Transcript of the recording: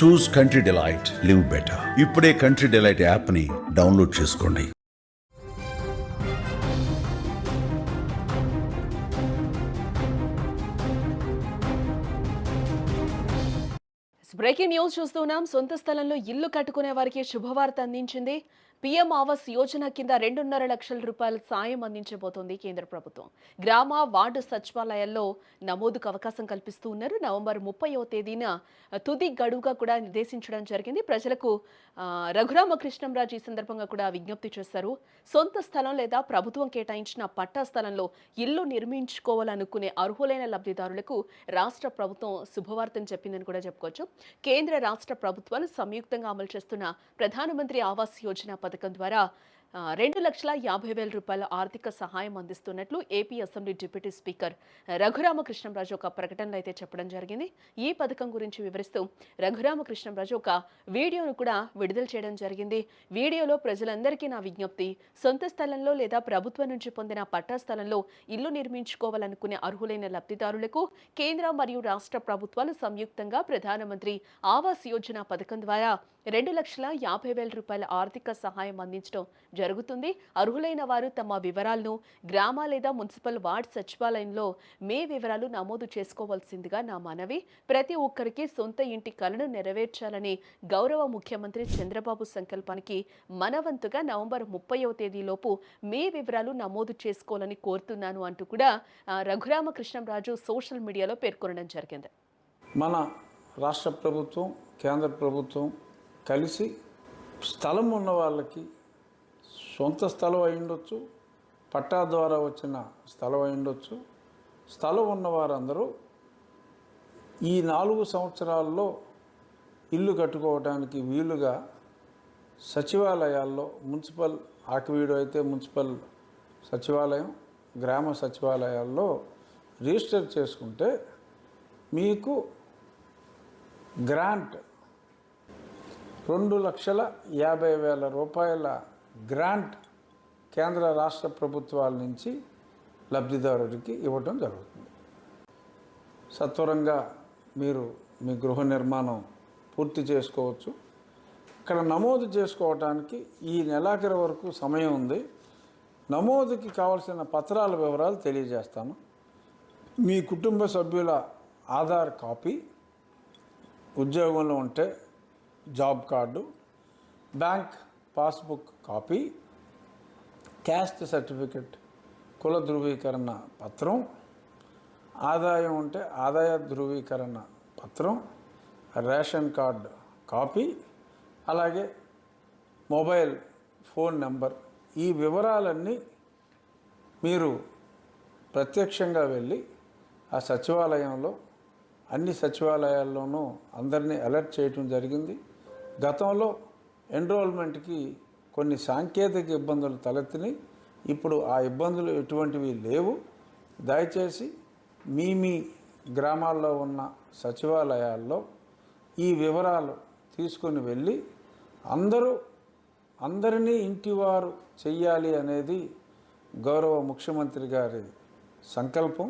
చూస్ country delight, live better. ఇప్పుడే country delight యాప్ని download చేసుకోండి. బ్రేకింగ్ న్యూస్ చూస్తున్నాం. సొంత స్థలంలో ఇల్లు కట్టుకునే వారికి శుభవార్త అందించింది. పీఎం ఆవాస్ యోజన కింద 2.5 లక్షల రూపాయల సాయం అందించబోతోంది కేంద్ర ప్రభుత్వం. గ్రామ వార్డు సచివాలయాల్లో నమోదుకు అవకాశం కల్పిస్తూ ఉన్నారు. నవంబర్ 30వ తేదీన తుది గడువుగా కూడా నిర్దేశించడం జరిగింది. ప్రజలకు రఘురామకృష్ణంరాజు ఈ సందర్భంగా కూడా విజ్ఞప్తి చేశారు. సొంత స్థలం లేదా ప్రభుత్వం కేటాయించిన పట్టా స్థలంలో ఇల్లు నిర్మించుకోవాలనుకునే అర్హులైన లబ్ధిదారులకు రాష్ట్ర ప్రభుత్వం శుభవార్తను చెప్పిందని కూడా చెప్పుకోవచ్చు. కేంద్ర రాష్ట్ర ప్రభుత్వాలు సంయుక్తంగా అమలు చేస్తున్న ప్రధానమంత్రి ఆవాస్ యోజన పథకం ద్వారా 2,50,000 రూపాయల ఆర్థిక సహాయం అందిస్తున్నట్లు AP assembly deputy speaker Raghuramakrishnamraju ఒక ప్రకటనలో అయితే చెప్పడం జరిగింది. ఈ పథకం గురించి వివరిస్తూ రఘురామకృష్ణంరాజు ఒక వీడియోను కూడా విడుదల చేయడం జరిగింది. వీడియోలో ప్రజలందరికీ నా విజ్ఞప్తి, సొంత స్థలంలో లేదా ప్రభుత్వం నుంచి పొందిన పట్టా స్థలంలో ఇల్లు నిర్మించుకోవాలనుకునే అర్హులైన లబ్ధిదారులకు కేంద్ర మరియు రాష్ట్ర ప్రభుత్వాలు సంయుక్తంగా ప్రధానమంత్రి ఆవాస్ యోజన పథకం ద్వారా 2,50,000 రూపాయల ఆర్థిక సహాయం అందించడం జరుగుతుంది. అర్హులైన వారు తమ వివరాలను గ్రామ లేదా మున్సిపల్ వార్డ్ సచివాలయంలో మీ వివరాలు నమోదు చేసుకోవాల్సిందిగా నా మనవి. ప్రతి ఒక్కరికి సొంత ఇంటి కలను నెరవేర్చాలని గౌరవ ముఖ్యమంత్రి చంద్రబాబు సంకల్పానికి మనవంతుగా నవంబర్ 30వ తేదీలోపు మీ వివరాలు నమోదు చేసుకోవాలని కోరుతున్నాను అంటూ కూడా రఘురామకృష్ణంరాజు సోషల్ మీడియాలో పేర్కొనడం జరిగింది. మన రాష్ట్ర ప్రభుత్వం, కేంద్ర ప్రభుత్వం కలిసి స్థలం ఉన్న వాళ్ళకి సొంత స్థలం అయి ఉండొచ్చు, పట్టా ద్వారా వచ్చిన స్థలం అయి ఉండొచ్చు, స్థలం ఉన్న వారందరూ ఈ 4 సంవత్సరాల్లో ఇల్లు కట్టుకోవడానికి వీలుగా సచివాలయాల్లో, మున్సిపల్ ఆకివీడు అయితే మున్సిపల్ సచివాలయం, గ్రామ సచివాలయాల్లో రిజిస్టర్ చేసుకుంటే మీకు గ్రాంట్ 2,50,000 రూపాయల గ్రాంట్ కేంద్ర రాష్ట్ర ప్రభుత్వాల నుంచి లబ్ధిదారుడికి ఇవ్వటం జరుగుతుంది. సత్వరంగా మీరు మీ గృహ నిర్మాణం పూర్తి చేసుకోవచ్చు. ఇక్కడ నమోదు చేసుకోవడానికి ఈ నెలాఖరు వరకు సమయం ఉంది. నమోదుకి కావాల్సిన పత్రాల వివరాలు తెలియజేస్తాను. మీ కుటుంబ సభ్యుల ఆధార్ కాపీ, ఉద్యోగంలో ఉంటే job card, bank passbook copy, caste certificate, కుల ధృవీకరణ పత్రం, ఆదాయం ఉంటే ఆదాయ ధృవీకరణ పత్రం, రేషన్ కార్డు కాపీ, అలాగే మొబైల్ ఫోన్ నెంబర్. ఈ వివరాలన్నీ మీరు ప్రత్యక్షంగా వెళ్ళి ఆ సచివాలయంలో, అన్ని సచివాలయాల్లోనూ అందరినీ అలర్ట్ చేయటం జరిగింది. గతంలో ఎన్రోల్మెంట్కి కొన్ని సాంకేతిక ఇబ్బందులు తలెత్తినాయి. ఇప్పుడు ఆ ఇబ్బందులు ఎటువంటివి లేవు. దయచేసి మీ గ్రామాల్లో ఉన్న సచివాలయాల్లో ఈ వివరాలు తీసుకొని వెళ్ళి అందరినీ ఇంటివారు చెయ్యాలి అనేది గౌరవ ముఖ్యమంత్రి గారి సంకల్పం.